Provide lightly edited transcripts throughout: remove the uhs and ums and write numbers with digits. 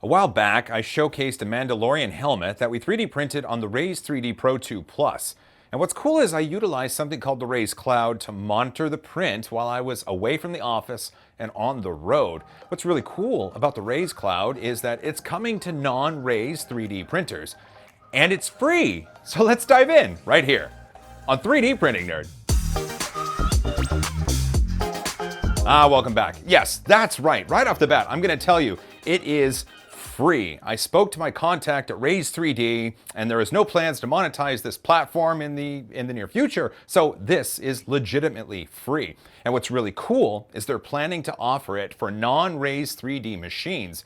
A while back, I showcased a Mandalorian helmet that we 3D printed on the Raise3D Pro 2 Plus. And what's cool is I utilized something called the Raise Cloud to monitor the print while I was away from the office and on the road. What's really cool about the Raise Cloud is that it's coming to non-Raise 3D printers. And it's free! So let's dive in right here on 3D Printing Nerd. Welcome back. Yes, that's right. Right off the bat, I'm going to tell you, it is free. I spoke to my contact at Raise3D, and there is no plans to monetize this platform in the near future, so this is legitimately free. And what's really cool is they're planning to offer it for non-Raise3D machines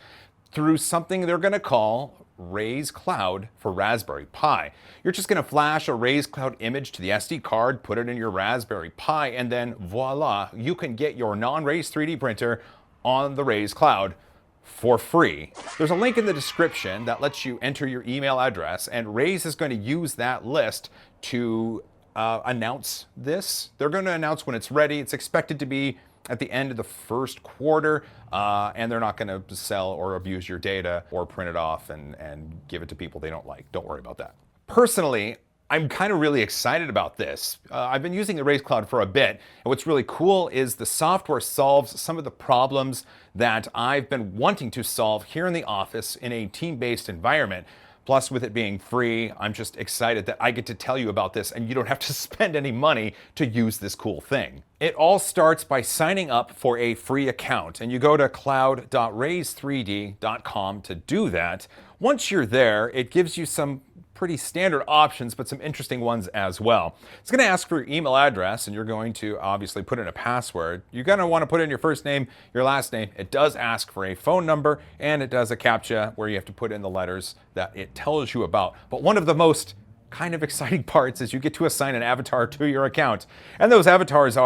through something they're going to call Raise Cloud for Raspberry Pi. You're just going to flash a Raise Cloud image to the SD card, put it in your Raspberry Pi, and then voila, you can get your non-Raise 3D printer on the Raise Cloud for free. There's a link in the description that lets you enter your email address, and Raise is going to use that list to announce this. They're going to announce when it's ready. It's expected to be at the end of the first quarter, and they're not going to sell or abuse your data or print it off and give it to people they don't like. Don't worry about that. Personally, I'm kind of really excited about this. I've been using the Raise Cloud for a bit, and what's really cool is the software solves some of the problems that I've been wanting to solve here in the office in a team-based environment. Plus, with it being free, I'm just excited that I get to tell you about this and you don't have to spend any money to use this cool thing. It all starts by signing up for a free account, and you go to cloud.raise3d.com to do that. Once you're there, it gives you some pretty standard options, but some interesting ones as well. It's going to ask for your email address, and you're going to obviously put in a password. You're going to want to put in your first name, your last name. It does ask for a phone number, and it does a CAPTCHA where you have to put in the letters that it tells you about. But one of the most kind of exciting parts is you get to assign an avatar to your account. And those avatars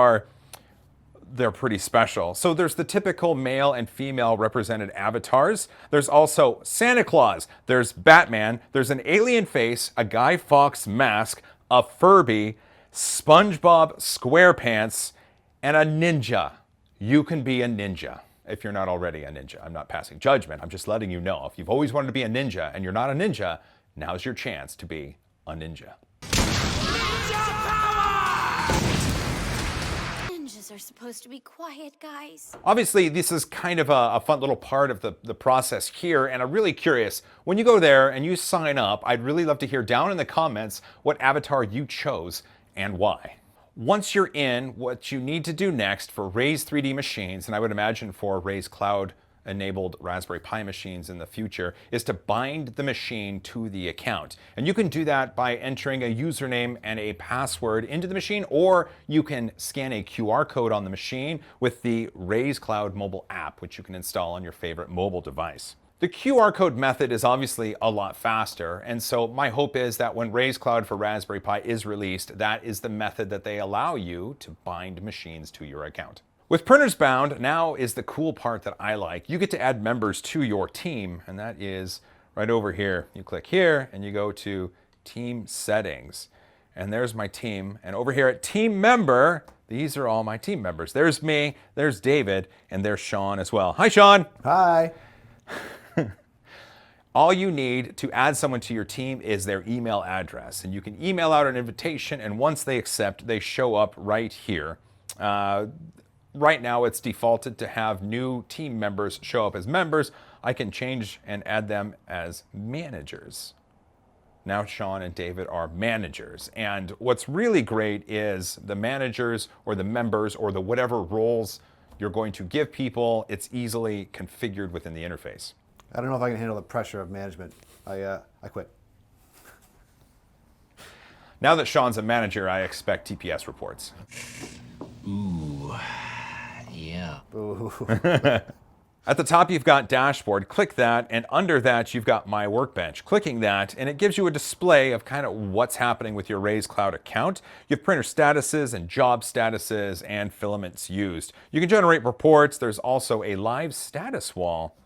they're pretty special. So there's the typical male and female represented avatars. There's also Santa Claus, there's Batman, there's an alien face, a Guy Fawkes mask, a Furby, SpongeBob SquarePants, and a ninja. You can be a ninja if you're not already a ninja. I'm not passing judgment, I'm just letting you know. If you've always wanted to be a ninja and you're not a ninja, now's your chance to be a ninja. Are supposed to be quiet, guys. Obviously, this is kind of a fun little part of the process here, and I'm really curious, when you go there and you sign up, I'd really love to hear down in the comments what avatar you chose and why. Once you're in, what you need to do next for Raise3D machines, and I would imagine for Raise Cloud enabled Raspberry Pi machines in the future, is to bind the machine to the account. And you can do that by entering a username and a password into the machine, or you can scan a QR code on the machine with the Raise Cloud mobile app, which you can install on your favorite mobile device. The QR code method is obviously a lot faster, and so my hope is that when Raise Cloud for Raspberry Pi is released, that is the method that they allow you to bind machines to your account. With printers bound, now is the cool part that I like. You get to add members to your team, and that is right over here. You click here and you go to Team Settings. And there's my team. And over here at Team Member, these are all my team members. There's me, there's David, and there's Sean as well. Hi, Sean. Hi. All you need to add someone to your team is their email address. And you can email out an invitation, and once they accept, they show up right here. Right now, it's defaulted to have new team members show up as members. I can change and add them as managers. Now Sean and David are managers. And what's really great is the managers or the members or the whatever roles you're going to give people, it's easily configured within the interface. I don't know if I can handle the pressure of management. I quit. Now that Sean's a manager, I expect TPS reports. Ooh. Yeah. Ooh. At the top, you've got Dashboard. Click that, and under that, you've got My Workbench. Clicking that, and it gives you a display of kind of what's happening with your Raise Cloud account. You have printer statuses and job statuses and filaments used. You can generate reports. There's also a live status wall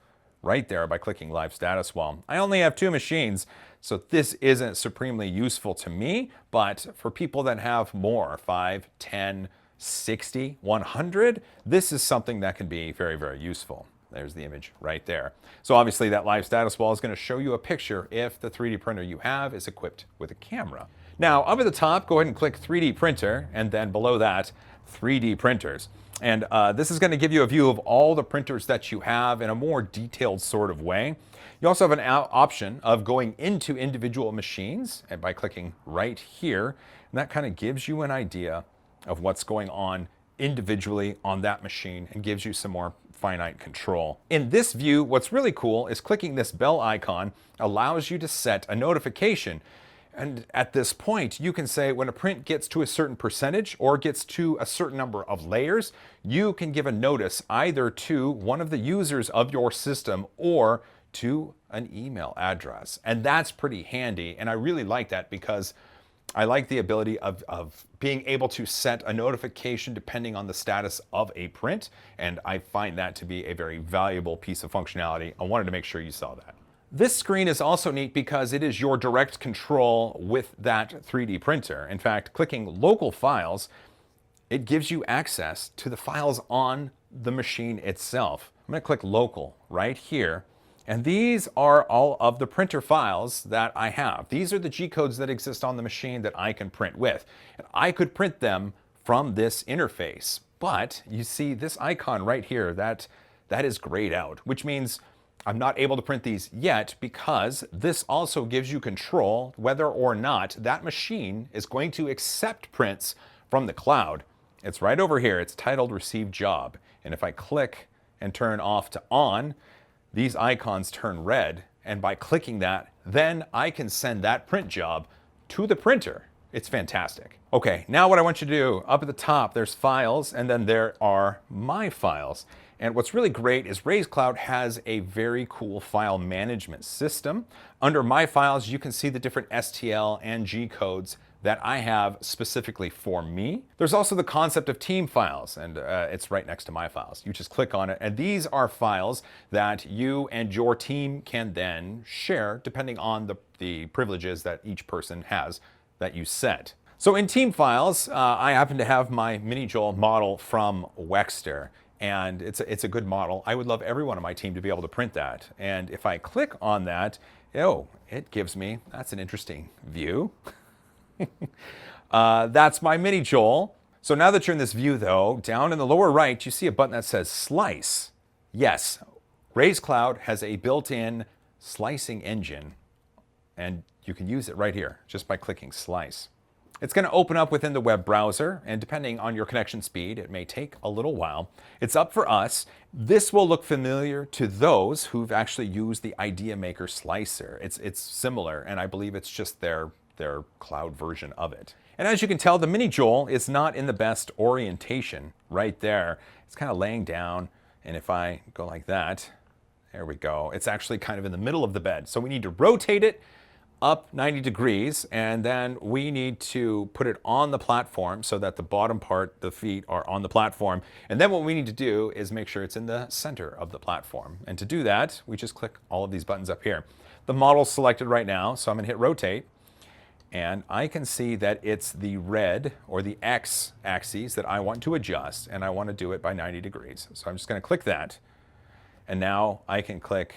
right there by clicking Live Status Wall. I only have 2 machines, so this isn't supremely useful to me, but for people that have more, 5, 10, 60, 100, this is something that can be very, very useful. There's the image right there. So obviously that live status wall is going to show you a picture if the 3D printer you have is equipped with a camera. Now, up at the top, go ahead and click 3D printer, and then below that, 3D printers. And this is going to give you a view of all the printers that you have in a more detailed sort of way. You also have an option of going into individual machines and by clicking right here, and that kind of gives you an idea of what's going on individually on that machine and gives you some more finite control. In this view, what's really cool is clicking this bell icon allows you to set a notification. And at this point, you can say when a print gets to a certain percentage or gets to a certain number of layers, you can give a notice either to one of the users of your system or to an email address. And that's pretty handy. And I really like that because I like the ability of being able to set a notification depending on the status of a print. And I find that to be a very valuable piece of functionality. I wanted to make sure you saw that. This screen is also neat because it is your direct control with that 3D printer. In fact, clicking local files, it gives you access to the files on the machine itself. I'm going to click local right here. And these are all of the printer files that I have. These are the G-codes that exist on the machine that I can print with. And I could print them from this interface. But you see this icon right here, that is grayed out, which means I'm not able to print these yet because this also gives you control whether or not that machine is going to accept prints from the cloud. It's right over here. It's titled Receive Job. And if I click and turn off to on, these icons turn red, and by clicking that, then I can send that print job to the printer. It's fantastic. Okay, now what I want you to do, up at the top, there's files, and then there are my files. And what's really great is Raise Cloud has a very cool file management system. Under My Files, you can see the different STL and G codes that I have specifically for me. There's also the concept of team files, and it's right next to My Files. You just click on it, and these are files that you and your team can then share depending on the privileges that each person has that you set. So in team files, I happen to have my Mini Joel model from Wexter, and it's a good model. I would love everyone on my team to be able to print that. And if I click on that, oh, it gives me, that's an interesting view. That's my Mini Joel. So now that you're in this view though, down in the lower right, you see a button that says Slice. Yes, Raise Cloud has a built-in slicing engine, and you can use it right here just by clicking Slice. It's going to open up within the web browser, and depending on your connection speed, it may take a little while. It's up for us. This will look familiar to those who've actually used the Idea Maker slicer. It's similar, and I believe it's just their cloud version of it. And as you can tell, the Mini Joel is not in the best orientation right there. It's kind of laying down, and if I go like that, there we go. It's actually kind of in the middle of the bed. So we need to rotate it up 90 degrees, and then we need to put it on the platform so that the bottom part, the feet, are on the platform. And then what we need to do is make sure it's in the center of the platform. And to do that, we just click all of these buttons up here. The model's selected right now, so I'm going to hit rotate. And I can see that it's the red or the X axis that I want to adjust, and I want to do it by 90 degrees. So I'm just going to click that. And now I can click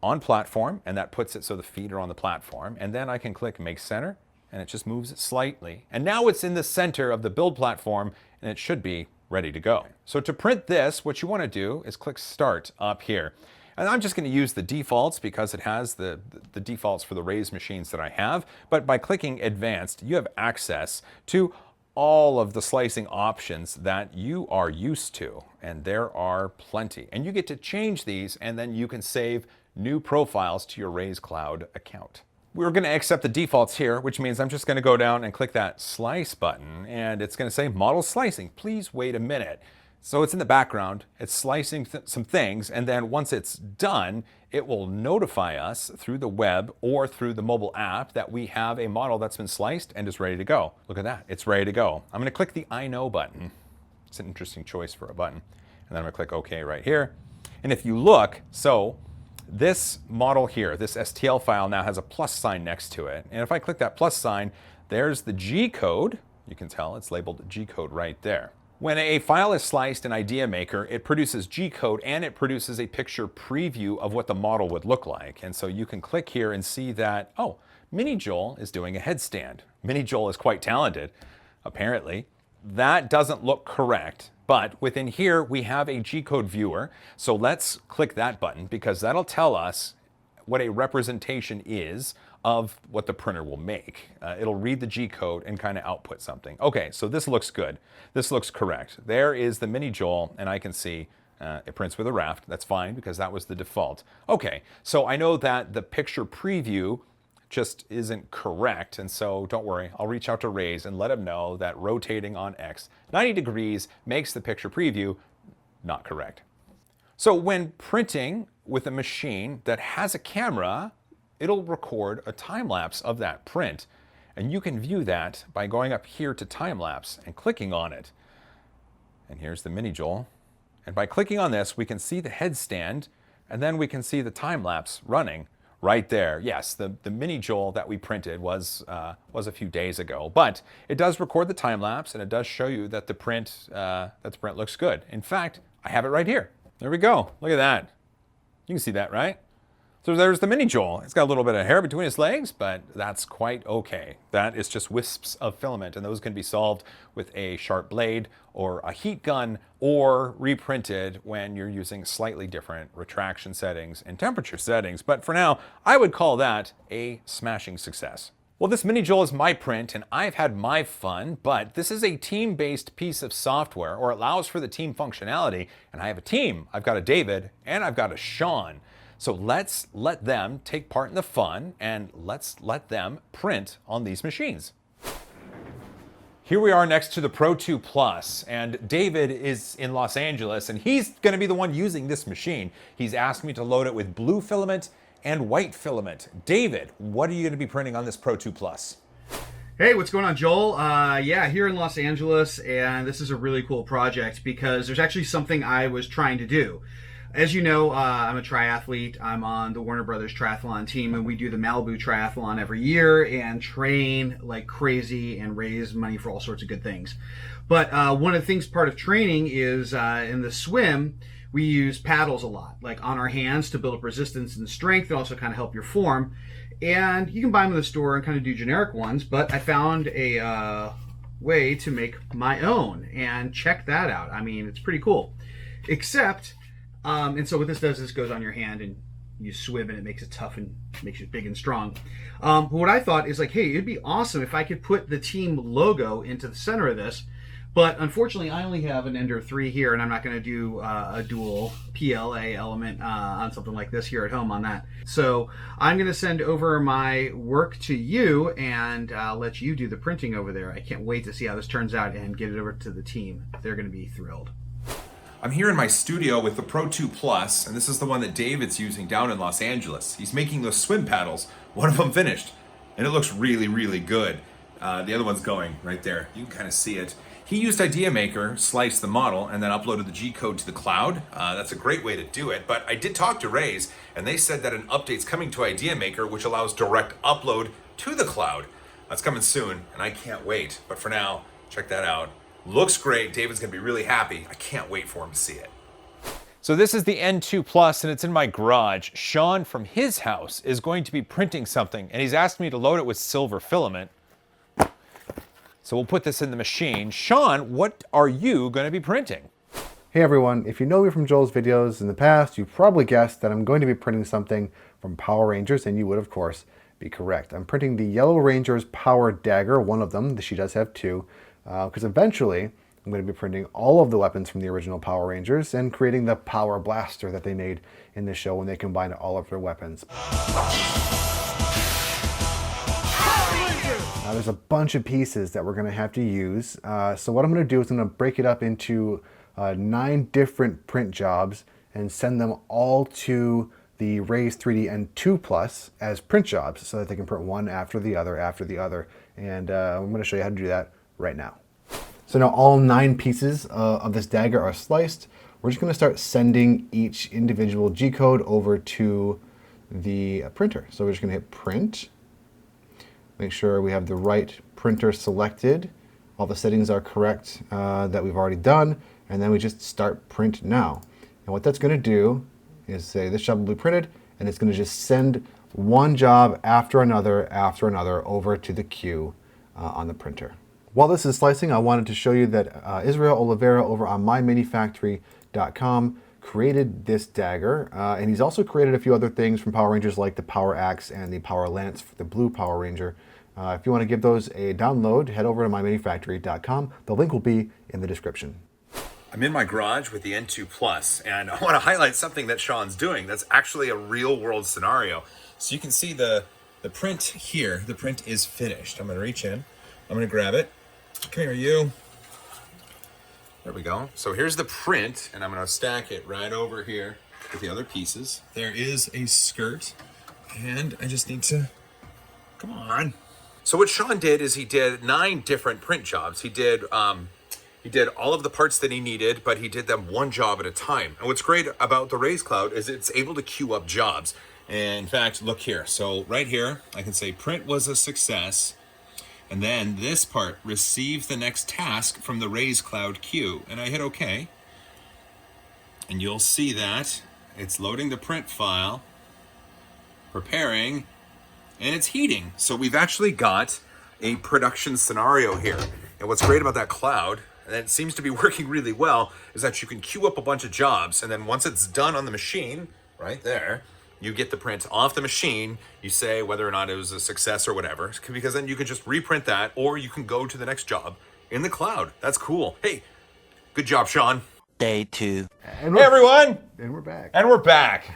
on platform, and that puts it so the feet are on the platform. And then I can click Make Center, and it just moves it slightly. And now it's in the center of the build platform, and it should be ready to go. So to print this, what you want to do is click Start up here. And I'm just going to use the defaults because it has the defaults for the Raise machines that I have. But by clicking Advanced, you have access to all of the slicing options that you are used to. And there are plenty. And you get to change these, and then you can save new profiles to your Raise Cloud account. We're going to accept the defaults here, which means I'm just going to go down and click that Slice button, and it's going to say Model Slicing. Please wait a minute. So it's in the background, it's slicing some things, and then once it's done, it will notify us through the web or through the mobile app that we have a model that's been sliced and is ready to go. Look at that, it's ready to go. I'm going to click the I know button. It's an interesting choice for a button. And then I'm going to click OK right here. And if you look, so this model here, this STL file now has a plus sign next to it. And if I click that plus sign, there's the G code. You can tell it's labeled G code right there. When a file is sliced in Idea Maker, it produces G-code and it produces a picture preview of what the model would look like. And so you can click here and see that, oh, Mini Joel is doing a headstand. Mini Joel is quite talented, apparently. That doesn't look correct, but within here we have a G-code viewer. So let's click that button because that'll tell us what a representation is of what the printer will make. It'll read the G-code and kind of output something. Okay, so this looks good. This looks correct. There is the Mini Joel, and I can see it prints with a raft. That's fine because that was the default. Okay, so I know that the picture preview just isn't correct, and so don't worry, I'll reach out to Raise and let him know that rotating on X 90 degrees makes the picture preview not correct. So when printing with a machine that has a camera, it'll record a time lapse of that print. And you can view that by going up here to time lapse and clicking on it. And here's the Mini Joel. And by clicking on this, we can see the headstand, and then we can see the time lapse running right there. Yes, the Mini Joel that we printed was a few days ago, but it does record the time lapse and it does show you that the print looks good. In fact, I have it right here. There we go. Look at that. You can see that, right? So there's the Mini Joel. It's got a little bit of hair between his legs, but that's quite okay. That is just wisps of filament, and those can be solved with a sharp blade or a heat gun, or reprinted when you're using slightly different retraction settings and temperature settings. But for now, I would call that a smashing success. Well, this Mini Joel is my print, and I've had my fun, but this is a team-based piece of software, or allows for the team functionality, and I have a team. I've got a David, and I've got a Shawn. So let's let them take part in the fun, and let's let them print on these machines. Here we are next to the Pro 2 Plus, and David is in Los Angeles, and he's going to be the one using this machine. He's asked me to load it with blue filament and white filament. David, what are you going to be printing on this Pro 2 Plus? Hey, what's going on, Joel? Yeah, here in Los Angeles, and this is a really cool project because there's actually something I was trying to do. As you know, I'm a triathlete. I'm on the Warner Brothers triathlon team, and we do the Malibu triathlon every year and train like crazy and raise money for all sorts of good things. But one of the things, part of training is in the swim, we use paddles a lot, like on our hands to build up resistance and strength, and also kind of help your form. And you can buy them in the store and kind of do generic ones, but I found a way to make my own, and check that out. I mean, it's pretty cool. Except, and so what this does, this goes on your hand and you swim and it makes it tough and makes it big and strong. But what I thought is like, hey, it'd be awesome if I could put the team logo into the center of this. But unfortunately, I only have an Ender 3 here, and I'm not going to do a dual PLA element on something like this here at home on that. So I'm going to send over my work to you and let you do the printing over there. I can't wait to see how this turns out and get it over to the team. They're going to be thrilled. I'm here in my studio with the Pro 2 Plus, and this is the one that David's using down in Los Angeles. He's making those swim paddles. One of them finished, and it looks really, really good. The other one's going right there. You can kind of see it. He used Idea Maker, sliced the model, and then uploaded the G-code to the cloud. That's a great way to do it, but I did talk to Raise, and they said that an update's coming to Idea Maker, which allows direct upload to the cloud. That's coming soon, and I can't wait. But for now, check that out. Looks great. David's gonna be really happy. I can't wait for him to see it. So this is the N2 Plus, and it's in my garage. Shawn from his house is going to be printing something, and he's asked me to load it with silver filament. So we'll put this in the machine. Shawn, what are you going to be printing? Hey everyone, if you know me from Joel's videos in the past, you probably guessed that I'm going to be printing something from Power Rangers, and you would of course be correct. I'm printing the Yellow Ranger's Power Dagger, one of them. She does have two, because eventually I'm going to be printing all of the weapons from the original Power Rangers and creating the Power Blaster that they made in the show when they combined all of their weapons. There's a bunch of pieces that we're going to have to use. So what I'm going to do is I'm going to break it up into 9 different print jobs and send them all to the Raise3D N2 Plus as print jobs so that they can print one after the other after the other. And I'm going to show you how to do that right now. So now all 9 pieces of this dagger are sliced. We're just going to start sending each individual G-code over to the printer. So we're just going to hit print. Make sure we have the right printer selected. all the settings are correct that we've already done, and then we just start print now. And what that's going to do is say this job will be printed, and it's going to just send one job after another over to the queue on the printer. While this is slicing, I wanted to show you that Israel Oliveira over on myminifactory.com created this dagger, and he's also created a few other things from Power Rangers like the Power Axe and the Power Lance for the blue Power Ranger. If you want to give those a download, head over to myminifactory.com. The link will be in the description. I'm in my garage with the N2 Plus, and I want to highlight something that Sean's doing that's actually a real world scenario. So you can see the print here. The print is finished. I'm going to reach in. I'm going to grab it. Come here, you. There we go. So here's the print, and I'm going to stack it right over here with the other pieces. There is a skirt, and I just need to, come on. So what Sean did is he did 9 different print jobs. He did all of the parts that he needed, but he did them one job at a time. And what's great about the Raise Cloud is it's able to queue up jobs. And in fact, look here. So right here, I can say print was a success. And then this part, receive the next task from the Raise Cloud queue. And I hit OK. And you'll see that it's loading the print file, preparing, and it's heating. So we've actually got a production scenario here. And what's great about that cloud, and it seems to be working really well, is that you can queue up a bunch of jobs, and then once it's done on the machine, right there, you get the print off the machine, you say whether or not it was a success or whatever, because then you can just reprint that, or you can go to the next job in the cloud. That's cool. Hey, good job, Sean. Day 2. Hey, everyone! And we're back. And we're back.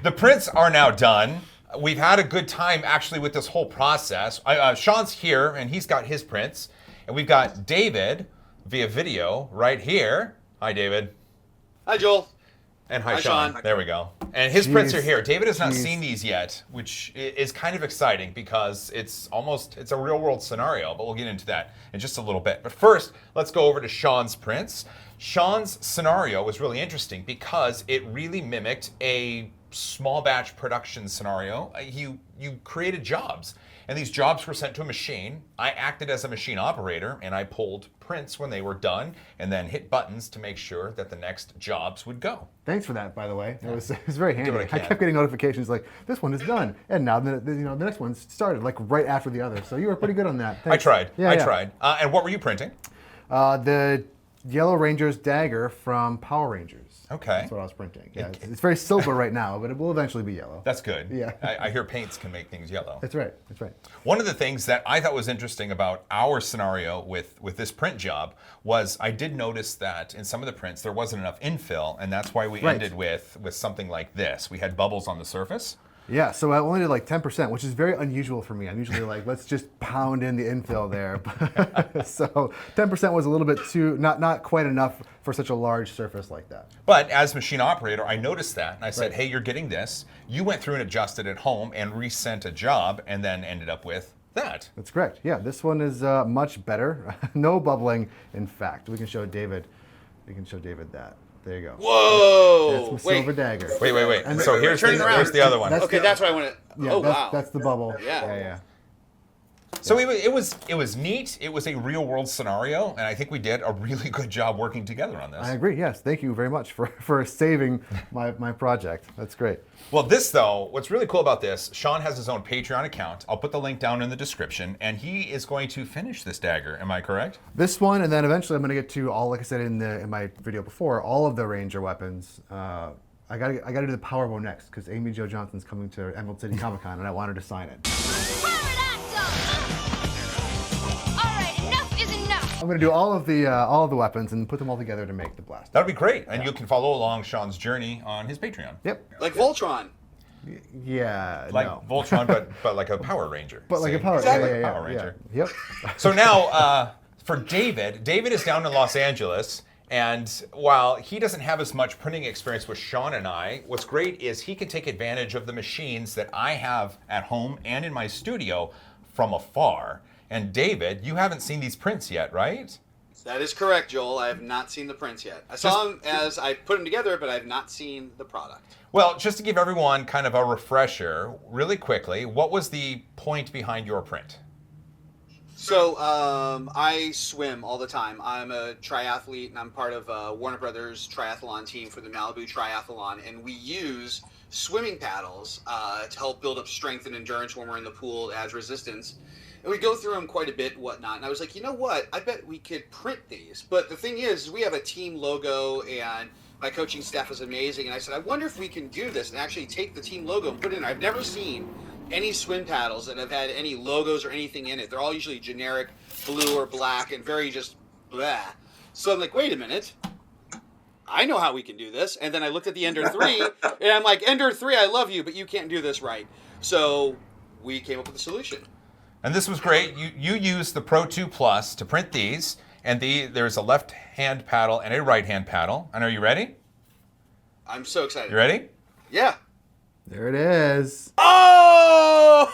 The prints are now done. We've had a good time actually with this whole process. Sean's here, and he's got his prints, and we've got David via video right here. Hi, David. Hi, Joel. And hi, Sean. There we go. And his prints are here. David has not seen these yet, which is kind of exciting because it's a real world scenario, but we'll get into that in just a little bit. But first, let's go over to Sean's prints. Sean's scenario was really interesting because it really mimicked a small batch production scenario. You created jobs, and these jobs were sent to a machine. I acted as a machine operator, and I pulled prints when they were done, and then hit buttons to make sure that the next jobs would go. Thanks for that, by the way. It was very handy. what I I can. kept getting notifications like, this one is done, and now the next one's started, like right after the other. So you were pretty good on that. Thanks. I tried. Yeah, I yeah. tried. And what were you printing? The Yellow Ranger's dagger from Power Rangers. Okay. That's what I was printing. Yeah, it's very silver right now, but it will eventually be yellow. That's good. Yeah. I hear paints can make things yellow. That's right. That's right. One of the things that I thought was interesting about our scenario with this print job was I did notice that in some of the prints there wasn't enough infill, and that's why we ended with something like this. We had bubbles on the surface. Yeah, so I only did like 10%, which is very unusual for me. I'm usually like, let's just pound in the infill there. So 10% was a little bit too, not quite enough for such a large surface like that. But as machine operator, I noticed that, and I said, hey, you're getting this. You went through and adjusted at home and resent a job, and then ended up with that. That's correct. Yeah, this one is much better. No bubbling, in fact. We can show David that. There you go. Whoa! That's my silver dagger. Wait. And So here's the other one. Okay, that's what I want to. Yeah, that's the bubble. Yeah. So it was neat. It was a real world scenario, and I think we did a really good job working together on this. I agree. Yes, thank you very much for saving my project. That's great. Well, this though, what's really cool about this, Sean has his own Patreon account. I'll put the link down in the description, and he is going to finish this dagger. Am I correct? This one, and then eventually I'm going to get to all, like I said in my video before, all of the Ranger weapons. I gotta do the Power Bow next because Amy Jo Johnson's coming to Emerald City Comic Con, and I want her to sign it. I'm gonna do all of the weapons and put them all together to make the blast. That would be great, and you can follow along Sean's journey on his Patreon. Yep. Like Voltron. Yeah. Like no. Voltron, but like a Power Ranger. But like a Power. Exactly. Yeah, Power Ranger. Yep. So now, for David is down in Los Angeles, and while he doesn't have as much printing experience with Sean and I, what's great is he can take advantage of the machines that I have at home and in my studio from afar. And David, you haven't seen these prints yet, right? That is correct, Joel. I have not seen the prints yet. I saw them as I put them together, but I have not seen the product. Well, just to give everyone kind of a refresher, really quickly, what was the point behind your print? So I swim all the time. I'm a triathlete, and I'm part of Warner Brothers triathlon team for the Malibu Triathlon, and we use swimming paddles to help build up strength and endurance when we're in the pool as resistance. And we go through them quite a bit and whatnot. And I was like, you know what? I bet we could print these. But the thing is, we have a team logo, and my coaching staff is amazing. And I said, I wonder if we can do this and actually take the team logo and put it in. I've never seen any swim paddles that have had any logos or anything in it. They're all usually generic blue or black and very just blah. So I'm like, wait a minute. I know how we can do this. And then I looked at the Ender 3, and I'm like, Ender 3, I love you, but you can't do this right. So we came up with a solution. And this was great. You used the Pro 2 Plus to print these, and there's a left-hand paddle and a right-hand paddle. And are you ready? I'm so excited. You ready? Yeah. There it is. Oh!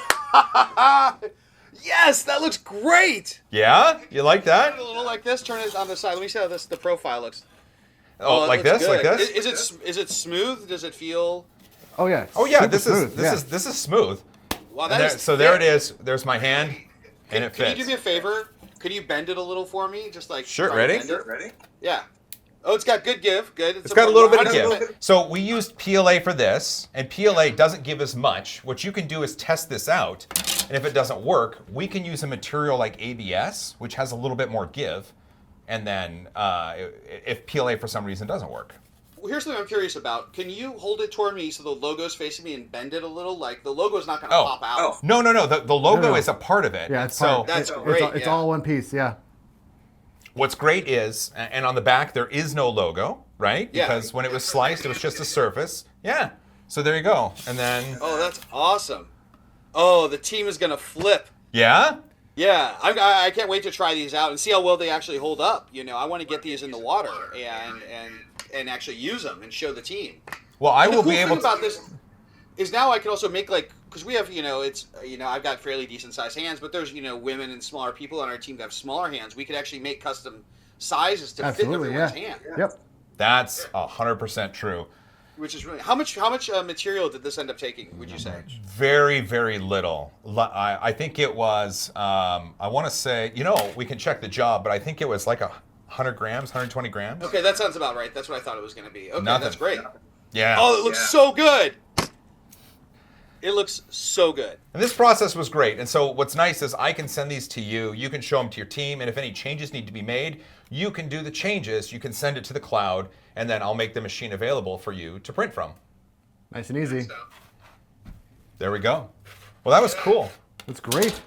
Yes, that looks great. Yeah? You like that? A little like this. Turn it on the side. Let me see how the profile looks. Oh, like this? Good. Like this? Is it smooth? Does it feel? Oh yeah. Oh yeah, Super this smooth, yeah. is smooth. Wow, And there it is. There's my hand, and it fits. Can you do me a favor? Could you bend it a little for me? Just like Sure, try to ready? bend it? Ready? Yeah. Oh, it's got good give. Good. It's got a little bit of 100%. give. So we used PLA for this, and PLA doesn't give as much. What you can do is test this out, and if it doesn't work, we can use a material like ABS, which has a little bit more give, and then if PLA for some reason doesn't work. Well, here's something I'm curious about. Can you hold it toward me so the logo's facing me and bend it a little? Like the logo's not going to pop out. No. The logo No. is a part of it. Yeah, And it's so part. That's It's great, It's yeah. all one piece. Yeah. what's great is, and on the back there is no logo, right? Yeah. Because when it was sliced, it was just a surface. Yeah. So there you go. And then, Oh, that's awesome. Oh, the team is going to flip. yeah? Yeah, I can't wait to try these out and see how well they actually hold up. You know, I want to get these in the water and actually use them and show the team. Well, I And the will cool be thing able to. about this is now I can also make because we have I've got fairly decent sized hands, but there's women and smaller people on our team that have smaller hands. We could actually make custom sizes to Absolutely. fit Yeah. everyone's hand. Yep. That's 100% true. Which is really how much material did this end up taking? Would you say? Very, very little. I think it was, I want to say, we can check the job, but I think it was like 100 grams, 120 grams. Okay, that sounds about right. That's what I thought it was going to be. Okay, Nothing. that's great. Yeah. Oh, it looks so good. It looks so good. And this process was great. And so what's nice is I can send these to you. You can show them to your team. And if any changes need to be made, you can do the changes. You can send it to the cloud, and then I'll make the machine available for you to print from. Nice and easy. There we go. Well, that was cool. That's great.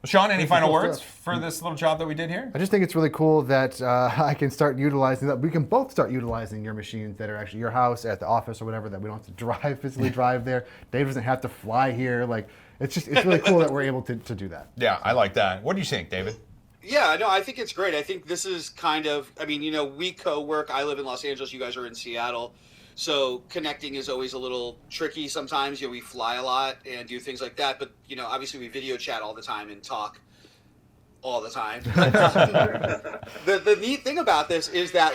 Sean, any final cool words stuff. for this little job that we did here? I just think it's really cool that I can start utilizing that. We can both start utilizing your machines that are actually your house, at the office or whatever, that we don't have to physically drive there. Dave doesn't have to fly here. Like, it's really cool that we're able to do that. Yeah, I like that. What do you think, David? Yeah, no, I think it's great. I think this is kind of, we co-work. I live in Los Angeles. You guys are in Seattle. So connecting is always a little tricky sometimes. We fly a lot and do things like that. But, obviously we video chat all the time and talk all the time. The neat thing about this is that,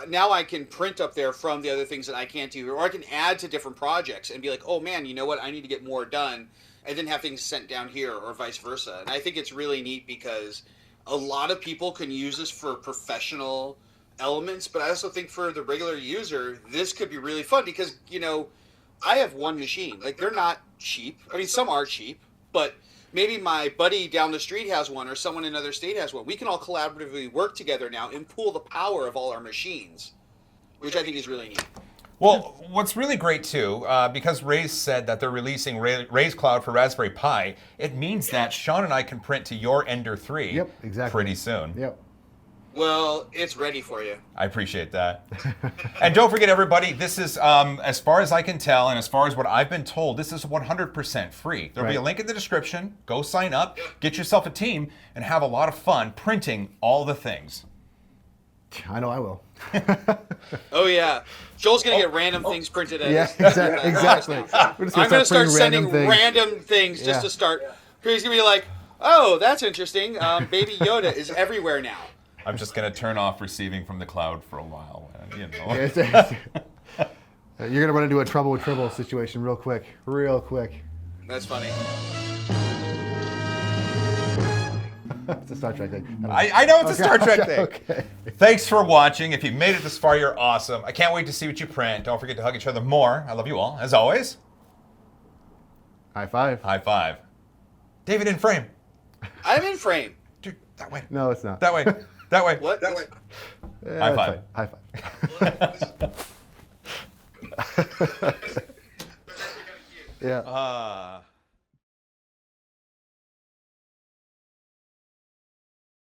now I can print up there from the other things that I can't do. Or I can add to different projects and be like, oh, man, you know what? I need to get more done. And then have things sent down here or vice versa. And I think it's really neat because a lot of people can use this for professional elements, but I also think for the regular user, this could be really fun because, I have one machine. They're not cheap. Some are cheap, but maybe my buddy down the street has one or someone in another state has one. We can all collaboratively work together now and pool the power of all our machines, which I think is really neat. Well, what's really great too, because Raise said that they're releasing Raise Cloud for Raspberry Pi, it means that Sean and I can print to your Ender 3 Yep, exactly. pretty soon. Yep. Well, it's ready for you. I appreciate that. And don't forget, everybody, this is, as far as I can tell, and as far as what I've been told, this is 100% free. There'll be a Right. link in the description. Go sign up, get yourself a team, and have a lot of fun printing all the things. I know I will. Oh, yeah. Joel's going to get random things printed at Yeah, us. exactly. We're just I'm going to start putting sending things. random things just Yeah. to start. He's going to be like, oh, that's interesting. Baby Yoda is everywhere now. I'm just going to turn off receiving from the cloud for a while. You're going to run into a trouble with Tribble situation real quick. Real quick. That's funny. It's a Star Trek thing. I know it's a Star Trek thing. Okay. Thanks for watching. If you made it this far, you're awesome. I can't wait to see what you print. Don't forget to hug each other more. I love you all. As always, High five. high five. David in frame. I'm in frame. Dude, that way. No, it's not. That way. That way. What? That way. Yeah, High that's five. fine. High five. Yeah.